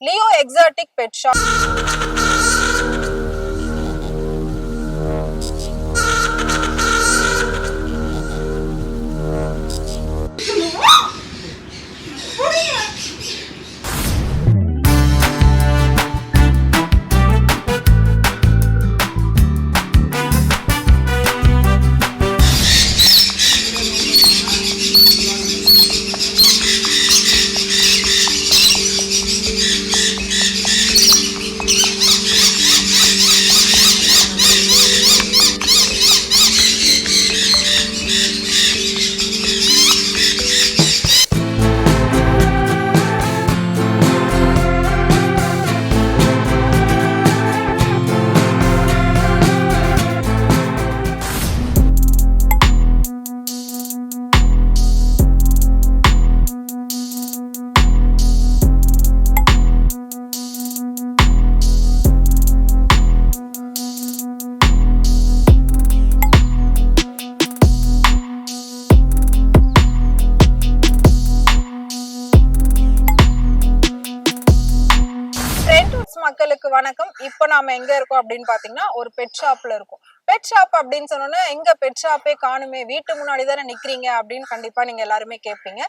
Leo Exotic Pet Shop. மக்களுக்கு வணக்கம். இப்போ நாம எங்க இருக்கோம் அப்படின்னு பாத்தீங்கன்னா ஒரு பெட் ஷாப்ல இருக்கோம். பெட் ஷாப் அப்படின்னு சொன்னோன்னா எங்க பெட் ஷாப்பே காணுமே, வீட்டு முன்னாடி தானே நிக்கிறீங்க அப்படின்னு கண்டிப்பா நீங்க எல்லாருமே கேட்பீங்க.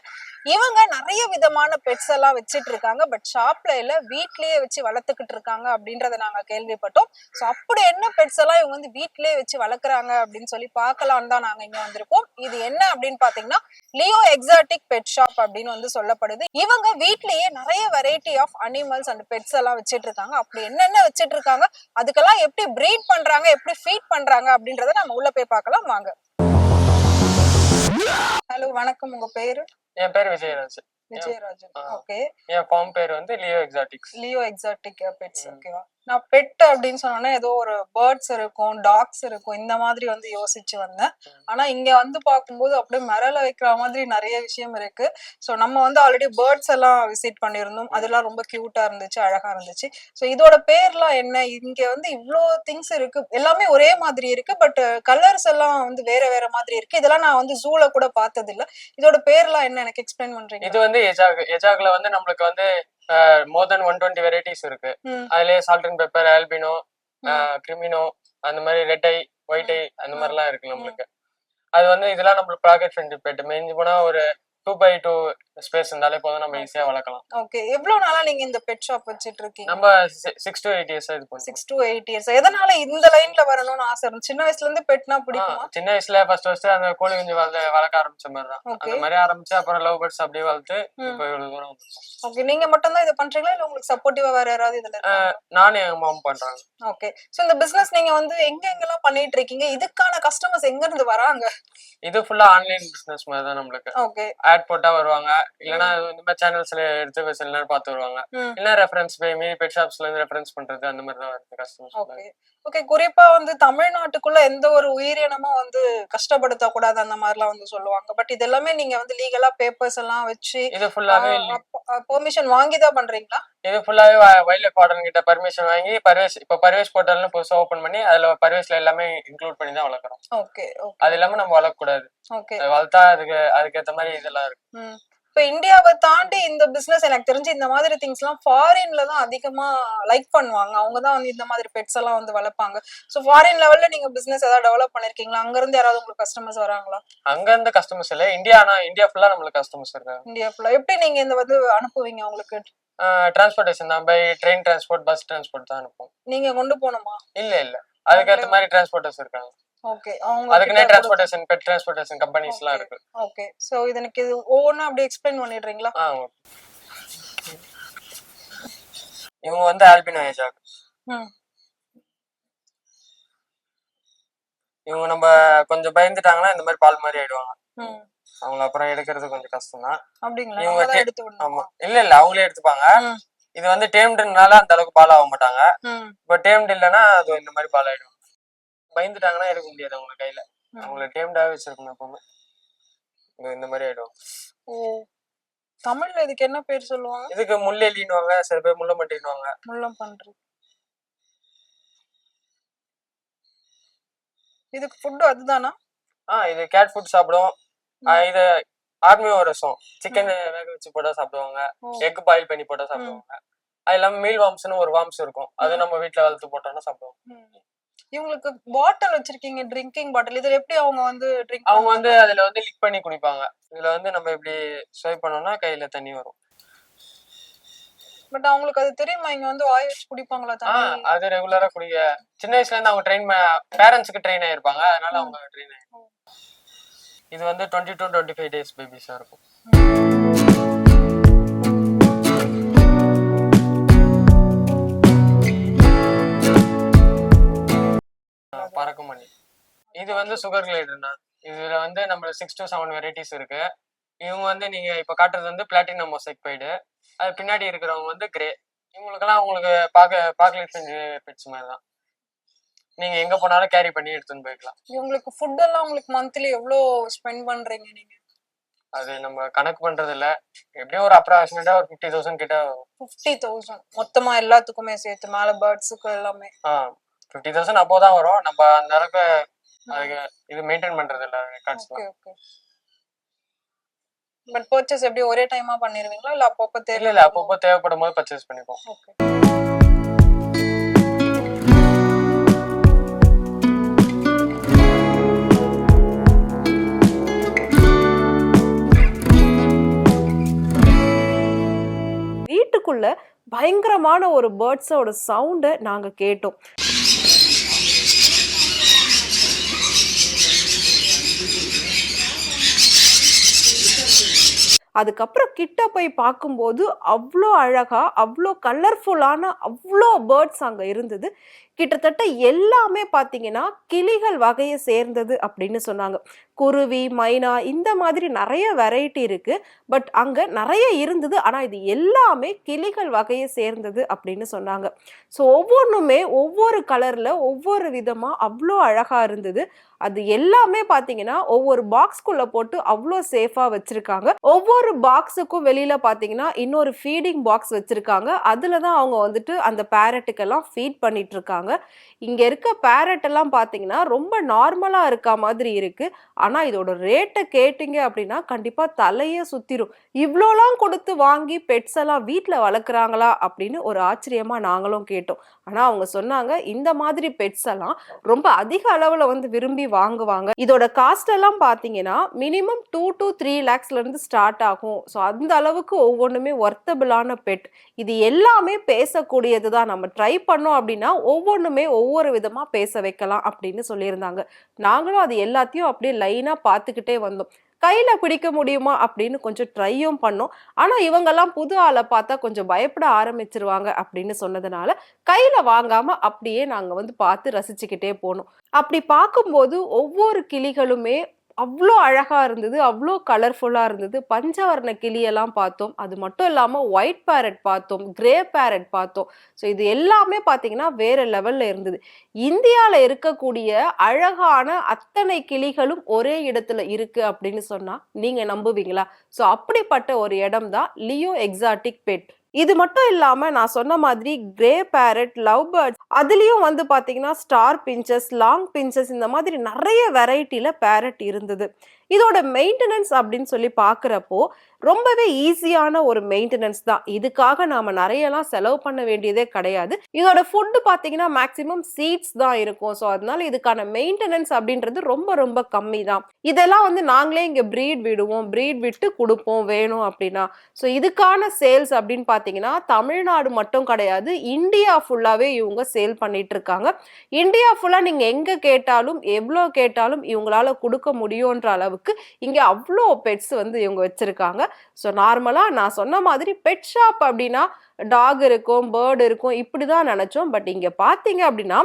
இவங்க நிறைய விதமான பெட்ஸ் எல்லாம் வச்சுட்டு இருக்காங்க. பட் ஷாப்ல இல்ல, வீட்லயே வச்சு வளர்த்துக்கிட்டு இருக்காங்க அப்படின்றத நாங்க கேள்விப்பட்டோம். ஸோ அப்படி என்ன பெட்ஸ் எல்லாம் இவங்க வந்து வீட்லயே வச்சு வளர்க்குறாங்க அப்படின்னு சொல்லி பார்க்கலான்னு தான் நாங்க இங்க வந்திருக்கோம். இது என்ன அப்படின்னு பாத்தீங்கன்னா லியோ எக்ஸாட்டிக் பெட் ஷாப் அப்படின்னு வந்து சொல்லப்படுது. இவங்க வீட்லயே நிறைய variety of animals and pets எல்லாம் வச்சிட்டு இருக்காங்க. அப்படி என்னென்ன வச்சிட்டு இருக்காங்க, அதுக்கெல்லாம் எப்படி ப்ரீட் பண்றாங்க, எப்படி ஃபீட் பண்றாங்க அப்படின்றத நம்ம உள்ள போய் பார்க்கலாம் வாங்க. ஹலோ, வணக்கம். உங்க பேரு? என் பேர் விஜயராஜ். விஜயராஜன். ஓகே. என் ஃபார்ம் பேர் வந்து Leo exotics. Leo exotic pets. ஓகேவா? நான் பெட் அப்படின்னு சொன்னோன்னா ஏதோ ஒரு பேர்ட்ஸ் இருக்கும், டாக்ஸ் இருக்கும், இந்த மாதிரி வந்து யோசிச்சு வந்தேன். ஆனா இங்க வந்து பார்க்கும்போது அப்படியே மிரள வைக்கிற மாதிரி நிறைய விஷயம் இருக்கு. ஸோ நம்ம வந்து ஆல்ரெடி பேர்ட்ஸ் எல்லாம் விசிட் பண்ணியிருந்தோம். அதெல்லாம் ரொம்ப கியூட்டா இருந்துச்சு, அழகா இருந்துச்சு. ஸோ இதோட பேர்லாம் என்ன? இங்க வந்து இவ்வளோ திங்ஸ் இருக்கு, எல்லாமே ஒரே மாதிரி இருக்கு, பட் கலர்ஸ் எல்லாம் வந்து வேற வேற மாதிரி இருக்கு. இதெல்லாம் நான் வந்து ஜூல கூட பார்த்தது இல்ல. இதோட பேர்லாம் என்ன, எனக்கு எக்ஸ்பிளைன் பண்றீங்க? இது வந்து எஜாக்ல வந்து நம்மளுக்கு வந்து மோர் தென் 120 வெரைட்டிஸ் இருக்கு. அதுலயே சால்ட் அண்ட் பெப்பர், ஆல்பினோ, கிரிமினோ, அந்த மாதிரி ரெட் ஐ, ஒயிட் ஐ, அந்த மாதிரி எல்லாம் இருக்கு நம்மளுக்கு. அது வந்து இதெல்லாம் நம்மளுக்கு பாக்கெட் ஃப்ரெண்ட்லி பெட். மிஞ்சி போனா ஒரு 2x2 ஸ்பேஸ் இருந்தாலே போதும், நம்ம ஈஸியா வளர்க்கலாம். ஓகே. எவ்வளவு நாளா நீங்க இந்த பெட் ஷாப் வச்சிட்டு இருக்கீங்க? நம்ம 6 to 8 இயர்ஸ் இது பண்ணுவோம். 6 to 8 இயர்ஸ். எதனால இந்த லைன்ல வரணும்னு ஆசை இருந்துச்சு? சின்ன வயசுல இருந்து பெட்னா பிடிக்குமா? சின்ன வயசுல ஃபர்ஸ்ட் அந்த கோழி குஞ்சு வளர்க்க ஆரம்பிச்ச மாதிரி தான். அந்த மாதிரி ஆரம்பிச்சு அப்புறம் லவ் பேர்ட்ஸ் அப்படியே வளர்த்து இப்போ இவ்வளவு தூரம். ஓகே. நீங்க மட்டும் தான் இத பண்றீங்களா இல்ல உங்களுக்கு சப்போர்ட்டிவா வேற யாராவது இதுல இருக்காங்களா? நானே எங்க மாம் பண்றாங்க. ஓகே. சோ இந்த பிசினஸ் நீங்க வந்து எங்க எங்கலாம் பண்ணிட்டு இருக்கீங்க? இதுக்கான கஸ்டமர்ஸ் எங்க இருந்து வராங்க? இது ஃபுல்லா ஆன்லைன் பிசினஸ் மாதிரி தான் நம்மளுக்கு. ஓகே. ஆட் போட்டா வருவாங்க, இல்லனா இந்த மாதிரி சேனல்ஸ்ல எடுத்து சில நேரம் பார்த்து வருவாங்க, இல்ல ரெஃபரன்ஸ் பை மீ பெட் ஷாப்ஸ்ல இருந்து ரெஃபரன்ஸ் பண்றது, அந்த மாதிரி தான் வருது கஸ்டமர்ஸ். ஓகே. ஓகே. குறிப்பா வந்து தமிழ்நாட்டுக்குள்ள எந்த ஒரு உயிரினமும் வந்து கஷ்டப்படுத்த கூடாது அந்த மாதிரிலாம் வந்து சொல்லுவாங்க. பட் இது எல்லாமே நீங்க வந்து லீகலா பேப்பர்ஸ் எல்லாம் வச்சு இது ஃபுல்லாவே பெர்மிஷன் வாங்கி தான் பண்றீங்களா? இது ஃபுல்லாவே வைல்ட் லைஃப் வார்டன் கிட்ட பர்மிஷன் வாங்கி பர்வேஸ் போர்ட்டல்னு புதுசா ஓபன் பண்ணி அதுல பர்வேஸ்ல எல்லாமே இன்க்ளூட் பண்ணி தான் வளர்க்குறோம். ஓகே. அது இல்லாம நம்ம வளர்க்க கூடாது. ஓகே. வளர்த்தா அதுக்கேற்ற மாதிரி இதெல்லாம் இருக்கு. இப்ப இந்தியாவை தாண்டி இந்த பிசினஸ் எனக்கு தெரிஞ்சு இந்த மாதிரி திங்ஸ் எல்லாம் ஃபாரின்ல தான் அதிகமா லைக் பண்ணுவாங்க. அவங்கதான் வந்து இந்த மாதிரி பெட்ஸ் எல்லாம் வந்து வளர்ப்பாங்க. சோ ஃபாரின் லெவல்ல நீங்க பிசினஸ் ஏதாவது டெவலப் பண்ணிருக்கீங்களா? அங்க இருந்து யாராவது உங்களுக்கு கஸ்டமர்ஸ் வராங்களா? அங்க இருந்து கஸ்டமர்ஸ் இல்ல, இந்தியா ஃபுல்லா நம்மளுக்கு கஸ்டமர்ஸ் இருக்காங்க. இந்தியா ஃபுல்லா எப்படி நீங்க இந்த வந்து அனுப்புவீங்க? உங்களுக்கு டிரான்ஸ்போர்டேஷன் தான், by train transport, bus transport தான் அனுப்புவோம். நீங்க கொண்டு போகணுமா? இல்ல அதுக்கேற்ற மாதிரி டிரான்ஸ்போர்ட்டர்ஸ் இருக்காங்க. ஓகே. அதுக்குனே டிரான்ஸ்போர்ட்டேஷன் பெட் டிரான்ஸ்போர்ட்டேஷன் கம்பெனிஸ்லாம் இருக்கு. ஓகே. சோ எனக்கு இது ஒவ்வொண்ணா அப்படியே எக்ஸ்பிளைன் பண்ணிடுறீங்களா? ஓகே. இவங்க வந்து ஆல்பினோ ஏஜாக். இவங்க நம்ம கொஞ்சம் பயந்துட்டாங்கன்னா இந்த மாதிரி பால் மாதிரி ஆயிடுவாங்க. அவங்கள அப்புறம் எடுக்கிறது கொஞ்சம் கஷ்டம் தான். அப்படிங்களா? இவங்க எடுத்து ஆமா, இல்ல அவங்களே எடுத்துப்பாங்க. இது வந்து டேம்டுனால அந்த அளவுக்கு பால் ஆக மாட்டாங்க. இப்போ டேம்டு இல்லைன்னா அது இந்த மாதிரி பால் ஆயிடும். பயந்துட்டாங்கன்னா எடுக்க முடியாது அவங்க கையில. அவங்கள டேம்டாவே வச்சிருக்கணும் எப்பவுமே. இந்த மாதிரி ஆயிடும். ஓ, தமிழ்ல இதுக்கு என்ன பேர் சொல்லுவாங்க? இதுக்கு முள்ளெலின்னுவாங்க, சில பேர் முள்ளம்பன்றின்னுவாங்க. முள்ளம்பன்றி. இதுக்கு ஃபுட் அதுதானா? இது கேட் ஃபுட் சாப்பிடும். இது ஆர்மியோ ரசம், சிக்கன் வேக வச்சு போட்டா சாப்பிடுவாங்க, எக் பாயில் பண்ணி போட்டா சாப்பிடுவாங்க. அது இல்லாம மீல் வார்ம்ஸ்னு ஒரு வார்ம்ஸ் இருக்கும், அது நம்ம வீட்டுல வளர்த்து போட்டோம்னா சாப்பிடுவோம். இவங்களுக்கு பாட்டில் வச்சிருக்கீங்க, ட்ரிங்கிங் பாட்டில், இதுல எப்படி அவங்க வந்து ட்ரிங்க் அவங்க வந்து அதுல வந்து லிக் பண்ணி குடிப்பாங்க. இதுல வந்து நம்ம இப்படி ஸ்வைப் பண்ணோம்னா கையில தண்ணி வரும். பட் அவங்களுக்கு அது தெரியுமா இங்க வந்து வாய் வச்சு குடிப்பாங்களா தண்ணி? அது ரெகுலரா குடிக்க சின்ன வயசுல இருந்து அவங்க பேரண்ட்ஸ்க்கு ட்ரெயின் ஆயிருப்பாங்க, அதனால அவங்க ட்ரெயின் ஆயிருப்பாங்க. இது வந்து 20 to 25 days பேபிஸா இருக்கும். பறக்கும் மணி இது வந்து சுகர் கிளைடர்னா, இதுல வந்து நம்ம 6 to 7 வெரைட்டிஸ் இருக்கு. இவங்க வந்து நீங்க இப்ப காட்டுறது வந்து பிளாட்டினம் மொசைக் பைடு, அது பின்னாடி இருக்கிறவங்க வந்து கிரே. இவங்களுக்கெல்லாம் உங்களுக்கு பாக்கலேட் செஞ்சு பெட்ஸ் மாதிரி தான், நீங்க எங்க போனாலும் கேரி பண்ணி எடுத்துன்னு போய்க்கலாம். உங்களுக்கு ஃபுட் எல்லாம் உங்களுக்கு மந்த்லி எவ்வளவு ஸ்பெண்ட் பண்றீங்க நீங்க? அது நம்ம கணக்கு பண்றது இல்ல, எப்படியும் ஒரு அப்ராக்சிமேட்டா ஒரு 50,000 கிட்ட. 50,000 மொத்தமா எல்லாத்துக்குமே சேர்த்து, மேல பேர்ட்ஸுக்கு எல்லாமே 50,000 அப்போதான் வரும். நம்ம அந்த அளவுக்கு அதுக்கு இது மெயின்டைன் பண்றது இல்ல ரெக்கார்ட்ஸ்லாம். ஓகே. பட் பர்ச்சேஸ் எப்படி ஒரே டைமா பண்ணிருவீங்களா இல்ல அப்பப்போ இல்ல அப்பப்போ தேவைப்படும் போது பர்ச்சேஸ் பண்ணிப்போம். ஓகே. வீட்டுக்குள்ள பயங்கரமான ஒரு பேர்ட்ஸோட சவுண்டை நாங்க கேட்டோம். அதுக்கப்புறம் கிட்ட போய் பார்க்கும்போது அவ்வளோ அழகா, அவ்வளோ கலர்ஃபுல்லான அவ்வளோ பேர்ட்ஸ் அங்கே இருந்தது. கிட்டத்தட்ட எல்லாமே பார்த்தீங்கன்னா கிளிகள் வகையை சேர்ந்தது அப்படின்னு சொன்னாங்க. குருவி, மைனா இந்த மாதிரி நிறைய வெரைட்டி இருக்கு. பட் அங்கே நிறைய இருந்தது, ஆனால் இது எல்லாமே கிளிகள் வகையை சேர்ந்தது அப்படின்னு சொன்னாங்க. ஸோ ஒவ்வொன்றுமே ஒவ்வொரு கலரில் ஒவ்வொரு விதமாக அவ்வளோ அழகாக இருந்தது. அது எல்லாமே பார்த்தீங்கன்னா ஒவ்வொரு பாக்ஸ்குள்ளே போட்டு அவ்வளோ சேஃபாக வச்சுருக்காங்க. ஒவ்வொரு பாக்ஸுக்கும் வெளியில் பார்த்தீங்கன்னா இன்னொரு ஃபீடிங் பாக்ஸ் வச்சுருக்காங்க. அதில் தான் அவங்க வந்துட்டு அந்த பேரட்டுக்கெல்லாம் ஃபீட் பண்ணிட்டு இருக்காங்க. இங்கே இருக்க பேரட் எல்லாம் பார்த்தீங்கன்னா ரொம்ப நார்மலாக இருக்க மாதிரி இருக்குது. ஆனால் இதோட ரேட்டை கேட்டிங்க அப்படின்னா கண்டிப்பாக தலையே சுற்றிடும். இவ்வளோலாம் கொடுத்து வாங்கி பெட்ஸ் எல்லாம் வீட்டில் வளர்க்குறாங்களா அப்படின்னு ஒரு ஆச்சரியமாக நாங்களும் கேட்டோம். ஆனால் அவங்க சொன்னாங்க இந்த மாதிரி பெட்ஸ் எல்லாம் ரொம்ப அதிக அளவில் வந்து விரும்பி வாங்குவாங்க. இதோட காஸ்ட் எல்லாம் பார்த்தீங்கன்னா மினிமம் 2 to 3 lakhsலேருந்து ஸ்டார்ட் ஆகும். ஸோ அந்த அளவுக்கு ஒவ்வொன்றுமே ஒர்த்தபிளான பெட். இது எல்லாமே பேசக்கூடியது தான். நம்ம ட்ரை பண்ணோம் அப்படின்னா ஒவ்வொன்றுமே ஒவ்வொரு விதமாக பேச வைக்கலாம் அப்படின்னு சொல்லியிருந்தாங்க. நாங்களும் அது எல்லாத்தையும் அப்படியே லைனாக பார்த்துக்கிட்டே வந்தோம். கையில் பிடிக்க முடியுமா அப்படின்னு கொஞ்சம் ட்ரையும் பண்ணோம். ஆனால் இவங்கெல்லாம் புது ஆளை பார்த்தா கொஞ்சம் பயப்பட ஆரம்பிச்சிருவாங்க அப்படின்னு சொன்னதுனால கையில் வாங்காமல் அப்படியே நாங்கள் வந்து பார்த்து ரசிச்சுக்கிட்டே போனோம். அப்படி பார்க்கும்போது ஒவ்வொரு கிளிகளுமே அவ்வளோ அழகாக இருந்தது, அவ்வளோ கலர்ஃபுல்லாக இருந்தது. பஞ்சவர்ண கிளியெல்லாம் பார்த்தோம். அது மட்டும் இல்லாமல் ஒயிட் பேரட் பார்த்தோம், கிரே பேரட் பார்த்தோம். ஸோ இது எல்லாமே பார்த்தீங்கன்னா வேறு லெவலில் இருந்தது. இந்தியாவில் இருக்கக்கூடிய அழகான அத்தனை கிளிகளும் ஒரே இடத்துல இருக்குது அப்படின்னு சொன்னால் நீங்கள் நம்புவீங்களா? ஸோ அப்படிப்பட்ட ஒரு இடம் தான் லியோ எக்ஸாட்டிக் பெட். இது மட்டும் இல்லாமல் நான் சொன்ன மாதிரி கிரே பேரட், லவ் பேர்ட்ஸ், அதுலேயும் வந்து பார்த்தீங்கன்னா ஸ்டார் பிஞ்சஸ், லாங் பிஞ்சஸ் இந்த மாதிரி நிறைய வெரைட்டியில் பேரட் இருந்தது. இதோட மெயின்டெனன்ஸ் அப்படின்னு சொல்லி பார்க்குறப்போ ரொம்பவே ஈஸியான ஒரு மெயின்டெனன்ஸ் தான். இதுக்காக நாம் நிறையலாம் செலவு பண்ண வேண்டியதே கிடையாது. இதோட ஃபுட்டு பார்த்தீங்கன்னா மேக்ஸிமம் சீட்ஸ் தான் இருக்கும். ஸோ அதனால இதுக்கான மெயின்டெனன்ஸ் அப்படின்றது ரொம்ப ரொம்ப கம்மி தான். இதெல்லாம் வந்து நாங்களே இங்கே ப்ரீட் விடுவோம், ப்ரீட் விட்டு கொடுப்போம் வேணும் அப்படின்னா. ஸோ இதுக்கான சேல்ஸ் அப்படின்னு பார்த்தீங்கன்னா தமிழ்நாடு மட்டும் கிடையாது, இந்தியா ஃபுல்லாகவே இவங்க சேல் பண்ணிட்டு இருக்காங்க. இந்தியா ஃபுல்லாக நீங்கள் எங்கே கேட்டாலும் எவ்வளோ கேட்டாலும் இவங்களால கொடுக்க முடியுன்ற அளவுக்கு இங்கே அவ்வளோ பெட்ஸ் வந்து இவங்க வச்சுருக்காங்க. ஸோ நார்மலாக நான் சொன்ன மாதிரி பெட் ஷாப் அப்படின்னா டாக் இருக்கும், பேர்டு இருக்கும், இப்படி தான் நினச்சோம். பட் இங்கே பார்த்தீங்க அப்படின்னா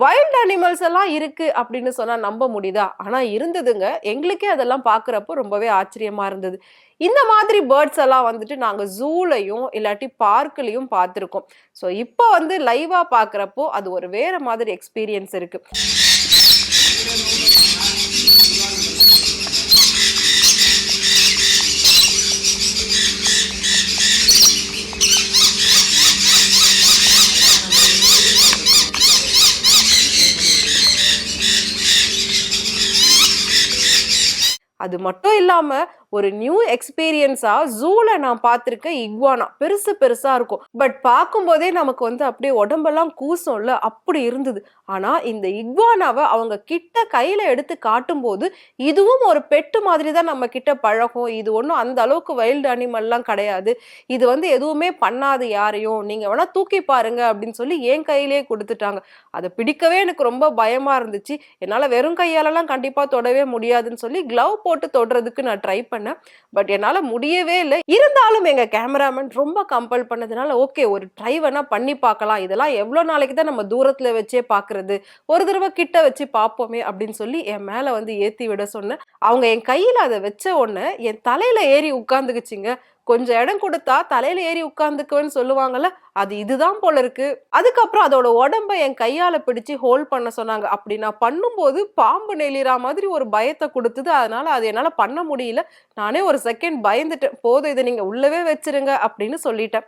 வைல்ட் அனிமல்ஸ் எல்லாம் இருக்குது அப்படின்னு சொன்னால் நம்ப முடியுதா? ஆனால் இருந்ததுங்க. எங்களுக்கே அதெல்லாம் பார்க்குறப்போ ரொம்பவே ஆச்சரியமாக இருந்தது. இந்த மாதிரி பேர்ட்ஸ் எல்லாம் வந்துட்டு நாங்கள் ஜூலையும் இல்லாட்டி பார்க்லையும் பார்த்துருக்கோம். ஸோ இப்போ வந்து லைவாக பார்க்குறப்போ அது ஒரு வேறு மாதிரி எக்ஸ்பீரியன்ஸ் இருக்குது. அது மட்டும் இல்லாமல் ஒரு நியூ எக்ஸ்பீரியன்ஸா ஜூல நான் பார்த்திருக்கேன் இக்வானா. பெருசு பெருசா இருக்கும். பட் பார்க்கும்போதே நமக்கு வந்து அப்படியே உடம்பெல்லாம் கூசும்ல, அப்படி இருந்தது. ஆனா இந்த இக்வானாவ அவங்க கிட்ட கையில எடுத்து காட்டும்போது, இதுவும் ஒரு பெட்டு மாதிரி தான் நம்ம கிட்ட பழகும். இது ஒண்ணும் அந்த அளவுக்கு வைல்ட் அனிமல்லாம் கிடையாது. இது வந்து எதுவுமே பண்ணாது யாரையும். நீங்க வேணா தூக்கி பாருங்க அப்படின்னு சொல்லி என் கையிலேயே குடுத்துட்டாங்க. அத பிடிக்கவே எனக்கு ரொம்ப பயமா இருந்துச்சு. என்னால வெறும் கையாலலாம் கண்டிப்பா தொடவே முடியாதுன்னு சொல்லி க்ளவ் போட்டு தொடுறதுக்கு நான் ட்ரை பண்ணேன். பட் என்னால முடியவே இல்ல. இருந்தாலும் எங்க கேமராமேன் ரொம்ப கம்பல் பண்ணதுனால, ஓகே ஒரு ட்ரை வேணா பண்ணி பார்க்கலாம். இதெல்லாம் எவ்வளோ நாளைக்கு தான் நம்ம தூரத்துல வச்சே பார்க்குறது. ஒரு தடவ கிட்ட வச்சு பார்ப்போமே அப்படின்னு சொல்லி என் மேல வந்து ஏத்தி விட சொன்னேன். அவங்க என் கையில அத வச்ச உடனே என் தலையில ஏறி உட்கார்ந்துக்குச்சுங்க. கொஞ்சம் இடம் கொடுத்தா தலையில ஏறி உட்கார்ந்துக்குவேன்னு சொல்லுவாங்கல்ல, அது இதுதான் போல இருக்கு. அதுக்கப்புறம் அதோட உடம்ப என் கையால பிடிச்சு ஹோல்ட் பண்ண சொன்னாங்க. அப்படி நான் பண்ணும்போது பாம்பு நெளிறா மாதிரி ஒரு பயத்த குடுத்தது. அதனால அது என்னால பண்ண முடியல. நானே ஒரு செகண்ட் பயந்துட்டேன். போதும் இத நீங்க உள்ளவே வச்சுருங்க அப்படின்னு சொல்லிட்டேன்.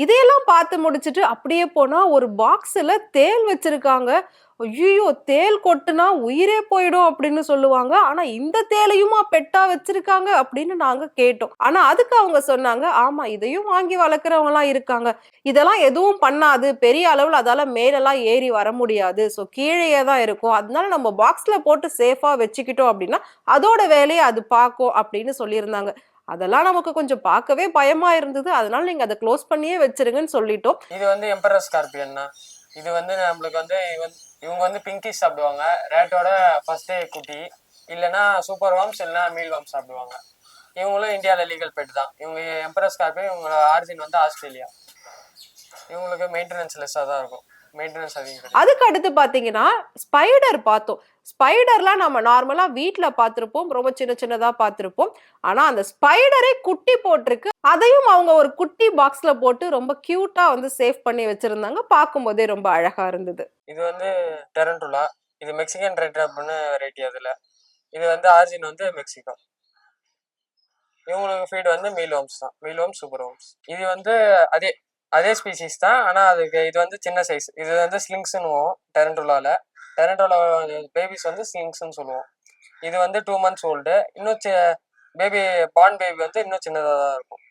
இதையெல்லாம் பார்த்து முடிச்சுட்டு அப்படியே போனா ஒரு பாக்ஸ்ல தேள் வச்சிருக்காங்க. ஐயோ! தேள் கொட்டுனா உயிரே போயிடும் அப்படின்னு சொல்லுவாங்க. ஆனா இந்த தேளையுமா பெட்டா வச்சிருக்காங்க அப்படின்னு நாங்க கேட்டோம். ஆனா அதுக்கு அவங்க சொன்னாங்க, ஆமா இதையும் வாங்கி வளர்க்குறவங்கலாம் இருக்காங்க. இதெல்லாம் எதுவும் பண்ணாது. பெரிய அளவுல அதால மேலலாம் ஏறி வர முடியாது. ஸோ கீழயே தான் இருக்கும். அதனால நம்ம பாக்ஸ்ல போட்டு சேஃபா வச்சுக்கிட்டோம் அப்படின்னா, அதோட வேலைய அது பார்க்கும் அப்படின்னு சொல்லியிருந்தாங்க. அதெல்லாம் நமக்கு கொஞ்சம் பார்க்கவே பயமா இருந்தது. அதனால நீங்க அத க்ளோஸ் பண்ணியே வச்சிருங்கன்னு சொல்லிட்டோம். இது வந்து எம்பரர் ஸ்கார்பியன் தான். இது வந்து நம்மளுக்கு வந்து இவங்க வந்து பிங்கிஷ் சாப்பிடுவாங்க. ரேட்டோட ஃபர்ஸ்ட் குட்டி, இல்லைன்னா சூப்பர் வார்ம்ஸ் இல்லைன்னா மீல் வார்ம்ஸ் சாப்பிடுவாங்க. இவங்களும் இந்தியாவில் லீகல் பெட் தான். இவங்க எம்பரர் ஸ்கார்பியன், இவங்களோட ஆரிஜின் வந்து ஆஸ்திரேலியா. இவங்களுக்கு மெயின்டெனன்ஸ் லெஸ்ஸாக தான் இருக்கும். மெயின்டெனன்ஸ் அதிகம். அதுக்கு அடுத்து பாத்தீங்கன்னா ஸ்பைடர் பார்த்தோம். ஸ்பைடர்லாம் நம்ம நார்மலா வீட்ல பார்த்திருப்போம். ரொம்ப சின்ன சின்னதா பார்த்திருப்போம். ஆனா அந்த ஸ்பைடரே குட்டி போட்டிருக்கு. அதையும் அவங்க ஒரு குட்டி பாக்ஸ்ல போட்டு ரொம்ப கியூட்டா வந்து சேவ் பண்ணி வச்சிருந்தாங்க. பார்க்கும்போதே ரொம்ப அழகா இருந்தது. இது வந்து டெரண்டுலா. இது மெக்சிகன் ரெட் அப்படின்னு வெரைட்டி. அதுல இது வந்து ஆரிஜின் வந்து மெக்சிகோ. இவங்களுக்கு ஃபீட் வந்து மீல் வார்ம்ஸ் தான். Meal worms, super worms. இது வந்து அதே அதே ஸ்பீசிஸ் தான். ஆனா அதுக்கு இது வந்து சின்ன சைஸ். இது வந்து ஸ்லிங்ஸ்னுவோம் டெரண்டுலால. டெரண்டோலா பேபிஸ் வந்து ஸ்லிங்ஸ்ன்னு சொல்லுவோம். இது வந்து 2 months ஓல்டு. இன்னும் பேபி பார்ன் பேபி வந்து இன்னும் சின்னதாக தான் இருக்கும்.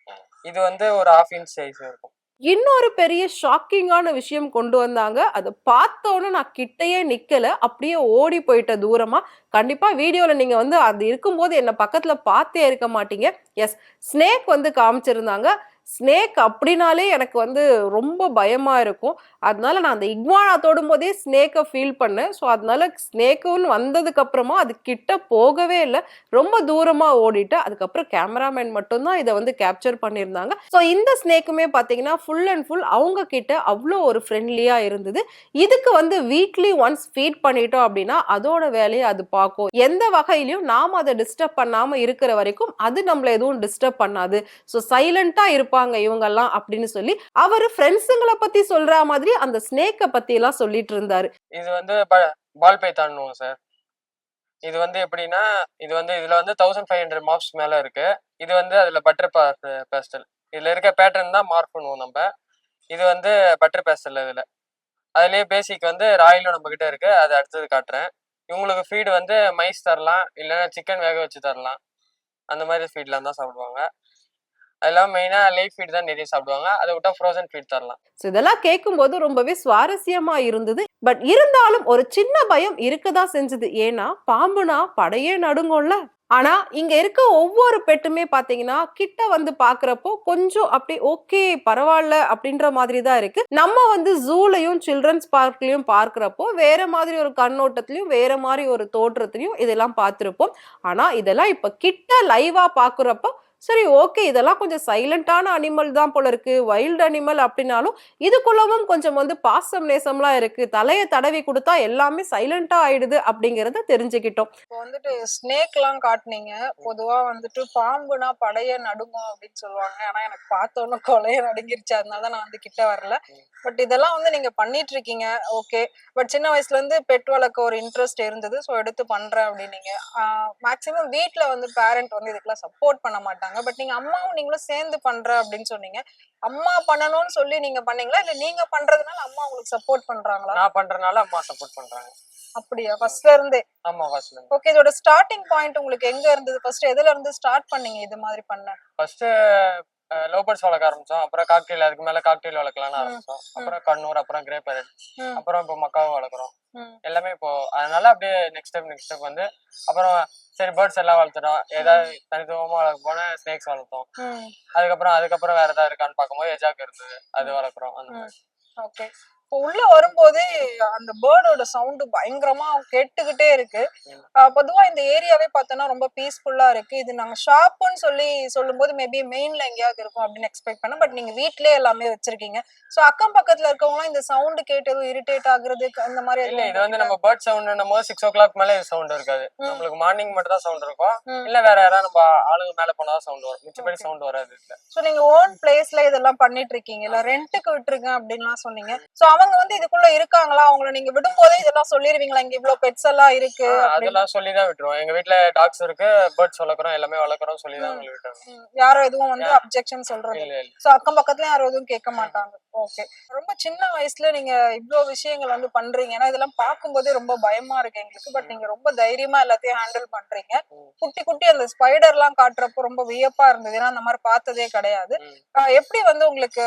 இது வந்து ஒரு 1/2 inch சைஸ் இருக்கும். இன்னொரு பெரிய ஷாக்கிங்கான விஷயம் கொண்டு வந்தாங்க. அத பார்த்தோனே நான் கிட்டயே நிக்கல. அப்படியே ஓடி போயிட்டேன் தூரமா. கண்டிப்பா வீடியோல நீங்க வந்து அது இருக்கும்போது என்ன பக்கத்துல பார்த்தே இருக்க மாட்டீங்க. எஸ், ஸ்னேக் வந்து காமிச்சிருந்தாங்க. ஸ்னேக் அப்படினாலே எனக்கு வந்து ரொம்ப பயமா இருக்கும். அதனால நான் அந்த இக்வானா தொடும்போதே ஸ்னேக்க ஃபீல் பண்ணேன். ஸோ அதனால ஸ்னேக்குன்னு வந்ததுக்கு அப்புறமா அது கிட்ட போகவே இல்ல. ரொம்ப தூரமா ஓடிட்டேன். அதுக்கப்புறம் கேமராமேன் மட்டும் தான் இத வந்து கேப்சர் பண்ணியிருந்தாங்க. ஸோ இந்த ஸ்னேக்குமே பார்த்தீங்கன்னா ஃபுல் அண்ட் ஃபுல் அவங்க கிட்ட அவ்ளோ ஒரு ஃப்ரெண்ட்லியா இருந்தது. இதுக்கு வந்து வீக்லி ஒன்ஸ் ஃபீட் பண்ணிட்டோம் அப்படின்னா அதோட வேலைய அது பார்க்கும். எந்த வகையிலயும் நாம அத டிஸ்டர்ப் பண்ணாம இருக்கிற வரைக்கும் அது நம்மள எதுவும் டிஸ்டர்ப் பண்ணாது. ஸோ சைலண்டா இருப்பாங்க இவங்கெல்லாம் அப்படின்னு சொல்லி அவரு ஃப்ரெண்ட்ஸுங்கள பத்தி சொல்ற மாதிரி அந்த ஸ்னேக்க பத்தி எல்லாம் சொல்லிட்டு இருந்தாரு. இது வந்து பால் பைத்தான்னுவோம் சார். இது வந்து எப்படின்னா, இது வந்து இதுல வந்து 1500 மார்க்ஸ் மேல இருக்கு. இது வந்து அதுல பட்டர் பேஸ்டல். இதுல இருக்க பேட்டர்ன் தான் மார்க் பண்ணுவோம் நம்ம. இது வந்து பட்டர் பேஸ்டல். இதுல அதுலயே பேசிக் வந்து ராயலும் நம்ம கிட்ட இருக்கு. அது அடுத்தது காட்டுறேன். இவங்களுக்கு ஃபீடு வந்து மைஸ் தரலாம், இல்லைன்னா சிக்கன் வேக வச்சு தரலாம். அந்த மாதிரி ஃபீட்லாம் தான் சாப்பிடுவாங்க. அதெல்லாம் மெயினா லைவ் ஃபீட் தான் நிறைய சாப்பிடுவாங்க. அதை விட்டா ஃப்ரோசன் ஃபீட் தரலாம். இதெல்லாம் கேட்கும்போது ரொம்பவே சுவாரஸ்யமா இருந்தது. பட் இருந்தாலும் ஒரு சின்ன பயம் இருக்கதான் செஞ்சது. ஏன்னா பாம்புனா படையே நடுங்கும்ல. ஆனா இங்க இருக்க ஒவ்வொரு பெட்டுமே பாத்தீங்கன்னா கிட்ட வந்து பாக்குறப்போ கொஞ்சம் அப்படி ஓகே பரவாயில்ல அப்படின்ற மாதிரி தான் இருக்கு. நம்ம வந்து ஜூலையும் சில்ட்ரன்ஸ் பார்க்லயும் பார்க்கிறப்போ வேற மாதிரி ஒரு கண்ணோட்டத்திலயும் வேற மாதிரி ஒரு தோற்றத்திலையும் இதெல்லாம் பார்த்திருப்போம். ஆனா இதெல்லாம் இப்ப கிட்ட லைவா பாக்குறப்போ சரி ஓகே இதெல்லாம் கொஞ்சம் சைலண்டான அனிமல் தான் போல இருக்கு. வைல்ட் அனிமல் அப்படின்னாலும் இதுக்குள்ளவும் கொஞ்சம் வந்து பாசம் நேசம்லாம் இருக்கு. தலையை தடவி கொடுத்தா எல்லாமே சைலண்டா ஆயிடுது அப்படிங்கறத தெரிஞ்சுக்கிட்டோம். இப்போ வந்துட்டு ஸ்னேக் எல்லாம் காட்டுனீங்க. பொதுவா வந்துட்டு பாம்புனா படைய நடுங்கும் அப்படின்னு சொல்லுவாங்க. ஆனா எனக்கு பார்த்தோன்னு கொலைய நடுங்கிருச்சு. அதனால நான் வந்து கிட்ட வரல. பட் இதெல்லாம் வந்து நீங்க பண்ணிட்டு இருக்கீங்க. ஓகே. பட் சின்ன வயசுல இருந்து பெட் வளர்க்க ஒரு இன்ட்ரெஸ்ட் இருந்தது. ஸோ எடுத்து பண்றேன் அப்படின்னீங்க. மேக்சிமம் வீட்ல வந்து பேரண்ட் வந்து இதுக்கெல்லாம் சப்போர்ட் பண்ண மாட்டாங்க. மாட்டாங்க. பட் நீங்க அம்மாவும் நீங்களும் சேர்ந்து பண்ற அப்படின்னு சொன்னீங்க. அம்மா பண்ணணும்னு சொல்லி நீங்க பண்ணீங்களா, இல்ல நீங்க பண்றதுனால அம்மா உங்களுக்கு சப்போர்ட் பண்றாங்களா? நான் பண்றதுனால அம்மா சப்போர்ட் பண்றாங்க. அப்படியா? ஃபர்ஸ்ட்ல இருந்தே? ஆமா, ஃபர்ஸ்ட்ல இருந்து. ஓகே. இதோட ஸ்டார்டிங் பாயிண்ட் உங்களுக்கு எங்க இருந்தது? ஃபர்ஸ்ட் எதுல இருந்து ஸ்டார்ட் பண்ணீங்க இது மாதிரி பண்ண? ஃபர்ஸ்ட் லவ் பேர்ட்ஸ் வளர்க்க ஆரம்பிச்சோம். அப்புறம் காக்டெயில், அதுக்கு மேல காக்டெயில் வளர்க்கலாம்னு ஆரம்பிச்சோம். அப்புறம் கண்ணூர், அப்புறம் கிரே பேரட், அப்புறம் இப்போ மக்காவும் வளர்க்குறோம். எல்லாமே இப்போ அதனால அப்படியே நெக்ஸ்ட் ஸ்டெப் வந்து அப்புறம் சரி பேர்ட்ஸ் எல்லாம் வளர்த்துட்டோம். ஏதாவது தனித்துவமா வளர்க்க போனா ஸ்னேக்ஸ் வளர்த்தோம். அதுக்கப்புறம் வேற ஏதாவது இருக்கான்னு பார்க்கும்போது எஜாக் இருந்தது, அது வளர்க்குறோம். அந்த மாதிரி. ஓகே. இப்போ உள்ள வரும்போதே அந்த பேர்டோட சவுண்ட் பயங்கரமா கேட்டுக்கிட்டே இருக்கு. பொதுவா இந்த ஏரியாவே பார்த்தோன்னா ரொம்ப பீஸ்ஃபுல்லா இருக்கு. இது நாங்க ஷாப்புன்னு சொல்லும்போது மேபி மெயின்ல எங்கேயாவது இருக்கும் அப்படின்னு எக்ஸ்பெக்ட் பண்ணேன். பட் நீங்க வீட்லயே எல்லாமே வச்சிருக்கீங்க. சோ அக்கம் பக்கத்துல இருக்கவங்க இந்த சவுண்ட் கேட்டு எதுவும் இரிட்டேட் ஆகுறது அந்த மாதிரி இல்ல, இது வந்து நம்ம பேர்ட் சவுண்ட்னும் போது 6 o'clock மேல இது சவுண்ட் இருக்காது. நம்மளுக்கு மார்னிங் மட்டும் தான் சவுண்ட் இருக்கும். இல்ல வேற யாராவது நம்ம ஆளுங்க மேல போனாதான் சவுண்ட் வரும். மிச்சபடி சவுண்ட் வராது. இல்ல சோ நீங்க ஓன் பிளேஸ்ல இதெல்லாம் பண்ணிட்டு இருக்கீங்க, இல்ல ரெண்ட்டுக்கு விட்டுருக்கேன் அப்படின்லாம் சொன்னீங்க. சோ அவங்க வந்து இதுக்குள்ள இருக்காங்களா? அவங்கள நீங்க விடும்போதே இதெல்லாம் சொல்லிருவீங்களா, இங்க இவ்ளோ பெட்ஸ் எல்லாம் இருக்கு? அதெல்லாம் சொல்லிதான் விட்டுருவோம். எங்க வீட்ல டாக்ஸ் இருக்கு, பேர்ட்ஸ் வளர்க்குறோம், எல்லாமே வளர்க்குறோம் சொல்லிதான் உங்களுக்கு விட்டுருவோம். யாரும் எதுவும் வந்து அப்ஜெக்ஷன் சொல்றது இல்ல, இல்ல. சோ அக்கம் பக்கத்துல யாரும் எதுவும் கேட்க மாட்டாங்க. ஓகே. ரொம்ப சின்ன வயசுல நீங்க இவ்ளோ விஷயங்கள் வந்து பண்றீங்க. ஏன்னா இதெல்லாம் பார்க்கும்போதே ரொம்ப பயமா இருக்கு எங்களுக்கு. பட் நீங்க ரொம்ப தைரியமா எல்லாத்தையும் ஹேண்டில் பண்றீங்க. குட்டி குட்டி அந்த ஸ்பைடர் எல்லாம் காட்டுறப்போ ரொம்ப வியப்பா இருந்தது. ஏன்னா அந்த மாதிரி பார்த்ததே கிடையாது. எப்படி வந்து உங்களுக்கு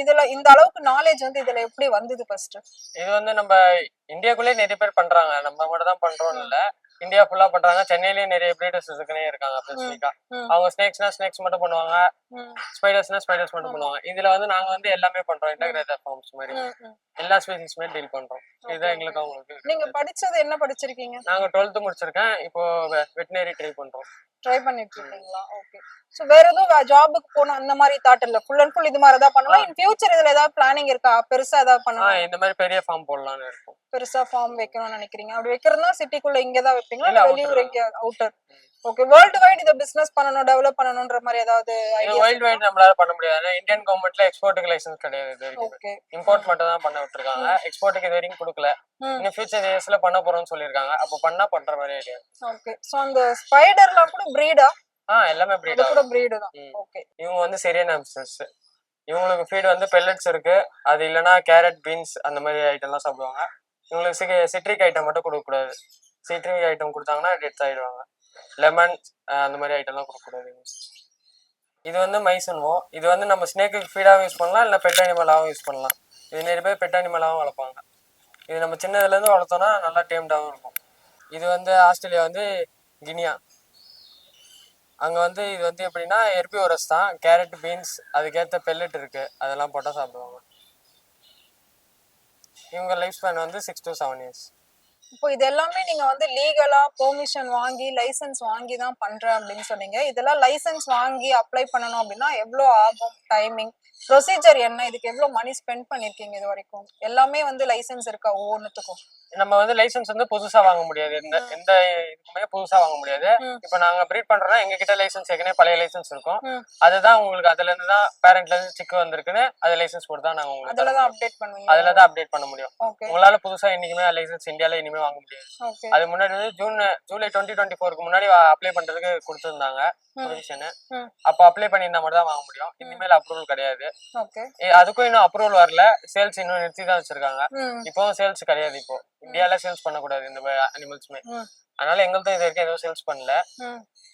இதுல இந்த அளவுக்கு நாலேஜ் வந்து இதுல எப்படி வந்தது ஃபர்ஸ்ட்? இது வந்து நம்ம இந்தியாக்குள்ளே நிறைய பேர் பண்றாங்க. நம்ம மட்டும் தான் பண்றோம் இல்ல, இந்தியா ஃபுல்லா பண்றாங்க. சென்னையிலேயே நிறைய பிரீடர்ஸ் இருக்குனே இருக்காங்க. ஸ்பெசிஃபிக்கா அவங்க ஸ்னேக்ஸ் மட்டும் பண்ணுவாங்க, ஸ்பைடர்ஸ் மட்டும் பண்ணுவாங்க. இதுல வந்து நாங்க வந்து எல்லாமே பண்றோம். இன்டகிரேட்டட் ஃபார்ம்ஸ் மாதிரி எல்லா ஸ்பீசிஸ்மே டீல் பண்றோம். இதுதான் எங்களுக்கு அவங்களுக்கு. நீங்க படிச்சது என்ன படிச்சிருக்கீங்க? நாங்க 12th முடிச்சிருக்கேன். இப்போ வெட்டனரி ட்ரை பண்ணிட்டு இருக்கீங்களா? ஓகே. சோ வேற எதுவும் ஜாபுக்கு போணும் அந்த மாதிரி தாட் இல்ல, ஃபுல் அண்ட் ஃபுல் இது மாதிரி தான் பண்ணலாம். இன் ஃபியூச்சர் இதுல ஏதாவது பிளானிங் இருக்கா? பெருசா ஏதாவது பண்ணலாம்? இந்த மாதிரி பெரிய ஃபார்ம் போடலாம்னு இருக்கும். பெருசா ஃபார்ம் வைக்கணும்னு நினைக்கிறீங்க? அப்படி வைக்கிறதுனா சிட்டிக்குள்ள இங்க தான் வைப்பீங்களா, இல்ல வெளியூர் எங்கேயாவது அவுட்டர்? ஓகே. வேர்ல்ட் வைட் இத பிசினஸ் பண்ணனும், டெவலப் பண்ணனும்ன்ற மாதிரி ஏதாவது ஐடியா? வேர்ல்ட் வைட் நம்மளால பண்ண முடியாது. இந்தியன் கவர்மெண்ட்ல எக்ஸ்போர்ட்டுக்கு லைசென்ஸ் கிடையாது. இது வரைக்கும் ஓகே. இம்போர்ட் மட்டும் தான் பண்ண விட்டுருக்காங்க. எக்ஸ்போர்ட்டுக்கு இது வரைக்கும் கொடுக்கல. இன்னும் ஃபியூச்சர் இயர்ஸ்ல பண்ண போறோம்னு சொல்லிருக்காங்க. அப்ப பண்ணா பண்ற மாதிரி ஐடியா. ஓகே. சோ அந்த ஸ்பைடர்லாம் கூட பிரீடா? எல்லாமே பிரீட். அது கூட பிரீட் தான். ஓகே. இவங்க வந்து சிரியன் ஹாம்ஸ்டர்ஸ். இவங்களுக்கு ஃபீட் வந்து பெல்லட்ஸ் இருக்கு. அது இல்லனா கேரட், பீன்ஸ் அந்த மாதிரி ஐட்டம்லாம் சாப்பிடுவாங்க. இவங்களுக்கு சிட்ரிக் ஐட்டம் மட்டும் கொடுக்க கூடாது. சிட்ரிக் ஐட்டம் கொடுத்தாங்கன்னா டெத் ஆயிடுவாங்க. லெமன் அந்த மாதிரி ஐட்டம்லாம் கொடுக்க கூடாது. இது வந்து மைசன்வோம். இது வந்து நம்ம ஸ்னேக்குக்கு ஃபீடாகவும் யூஸ் பண்ணலாம், இல்லை பெட் அனிமலாகவும் யூஸ் பண்ணலாம். இது நிறைய பேர் பெட் அனிமலாகவும் வளர்ப்பாங்க. இது நம்ம சின்னதுலேருந்து வளர்த்தோம்னா நல்லா டேம்டாகவும் இருக்கும். இது வந்து ஆஸ்திரேலியா வந்து கினியா. அங்கே வந்து இது வந்து எப்படின்னா ஹெர்பிவோரஸ் தான். கேரட், பீன்ஸ் அதுக்கேற்ற பெல்லட் இருக்கு, அதெல்லாம் போட்டால் சாப்பிடுவாங்க. இவங்க லைஃப் ஸ்பேன் வந்து 6 to 7 years. இப்போ இது எல்லாமே நீங்க வந்து லீகலா பெர்மிஷன் வாங்கி லைசென்ஸ் வாங்கி தான் பண்றேன் அப்படின்னு சொன்னீங்க. இதெல்லாம் லைசென்ஸ் வாங்கி அப்ளை பண்ணணும் அப்படின்னா எவ்வளவு ஆகும்? டைமிங், ப்ரொசீஜர் என்ன? இதுக்கு எவ்வளவு மணி ஸ்பெண்ட் பண்ணிருக்கீங்க இது வரைக்கும்? எல்லாமே வந்து லைசென்ஸ் இருக்கா ஒவ்வொன்றுத்துக்கும்? நம்ம வந்து லைசென்ஸ் வந்து புதுசா வாங்க முடியாது. எந்த இதுக்குமே புதுசா வாங்க முடியாது. இப்ப நாங்க ப்ரீட் பண்றோம்னா எங்க கிட்ட லைசென்ஸ் ஏற்கனவே பழைய லைசென்ஸ் இருக்கும். அதுதான் உங்களுக்கு அதுல இருந்து தான் பேரண்ட்ல இருந்து சிக்கு வந்திருக்குன்னு அது லைசென்ஸ் போட்டு தான் நாங்க உங்களுக்கு அதுல தான் அப்டேட் பண்ணுவீங்க. அதுல தான் அப்டேட் பண்ண முடியும். உங்களால புதுசா என்னைக்குமே லைசென்ஸ் இந்தியால இனிமே வாங்க முடியாது. அது முன்னாடி வந்து ஜூலை 2024க்கு முன்னாடி அப்ளை பண்றதுக்கு கொடுத்திருந்தாங்க பொசிஷன். அப்ப அப்ளை பண்ணியிருந்தா மட்டும் தான் வாங்க முடியும். இனிமேல் அப்ரூவல் கிடையாது. அதுக்கும் இன்னும் அப்ரூவல் வரல. சேல்ஸ் இன்னும் நிறுத்தி தான் வச்சிருக்காங்க. இப்போ சேல்ஸ் கிடையாது. இப்போ இந்தியால சேல்ஸ் பண்ணக்கூடாது இந்த அனிமல்ஸ்மே. அதனால எங்கள்ட்ட இது வரைக்கும் எதுவும் சேல்ஸ் பண்ணல.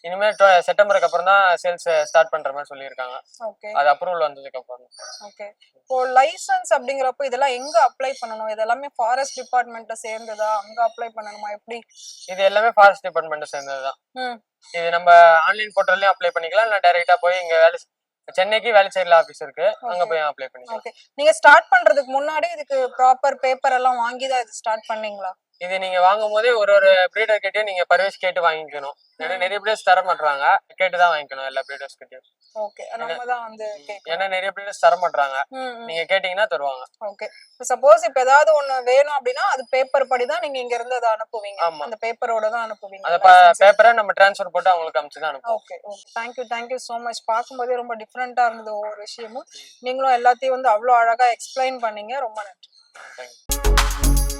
இனிமே செப்டம்பருக்கு அப்புறம் தான் சேல்ஸ் ஸ்டார்ட் பண்ற மாதிரி சொல்லியிருக்காங்க. அது அப்ரூவல் வந்ததுக்கு அப்புறம். ஓகே. இப்போ லைசென்ஸ் அப்படிங்கறப்போ இதெல்லாம் எங்க அப்ளை பண்ணணும்? இதெல்லாமே ஃபாரஸ்ட் டிபார்ட்மெண்ட்ல சேர்ந்ததா, அங்க அப்ளை பண்ணணுமா, எப்படி? இது எல்லாமே ஃபாரஸ்ட் டிபார்ட்மெண்ட்ல சேர்ந்ததுதான். இது நம்ம ஆன்லைன் போர்ட்டல்லயும் அப்ளை பண்ணிக்கலாம், இல்ல டைரக்டா போய் இங்க சென்னைக்கு வேலைச்சேரியில ஆபீஸ் இருக்கு, அங்க போய் அப்ளை பண்ணிக்கலாம். ஓகே. நீங்க ஸ்டார்ட் பண்றதுக்கு முன்னாடி இதுக்கு ப்ராப்பர் பேப்பர் எல்லாம் வாங்கி தான் இது ஸ்டார்ட் பண்ணீங்களா? இது நீங்க வாங்கும் போதே ஒரு பிரீடர் கிட்டயும் நீங்க பர்வேஸ் கேட்டு வாங்கிக்கணும். ஏன்னா நிறைய பிரீடர்ஸ் தர மாட்டாங்க, கேட்டுதான் வாங்கிக்கணும் எல்லா பிரீடர்ஸ் கிட்டயும். ஓகே. நம்ம தான் வந்து ஏன்னா நிறைய பிரீடர்ஸ் தர மாட்டாங்க, நீங்க கேட்டீங்கன்னா தருவாங்க. ஓகே. சப்போஸ் இப்ப ஏதாவது ஒண்ணு வேணும் அப்படின்னா அது பேப்பர் படி தான் நீங்க இங்க இருந்து அதை அனுப்புவீங்க. அந்த பேப்பரோட தான் அனுப்புவீங்க. அந்த பேப்பரை நம்ம டிரான்ஸ்ஃபர் போட்டு அவங்களுக்கு அனுப்பிச்சு தான் அனுப்புவோம். Okay. Okay. Thank you so much. பார்க்கும்போதே ரொம்ப டிஃபரெண்டா இருந்தது ஒவ்வொரு விஷயமும். நீங்களும் எல்லாத்தையும் வந்து அவ்வளவு அழகா எக்ஸ்பிளைன் பண்ணீங்க. ரொம்ப நன்றி. தேங்க்யூ.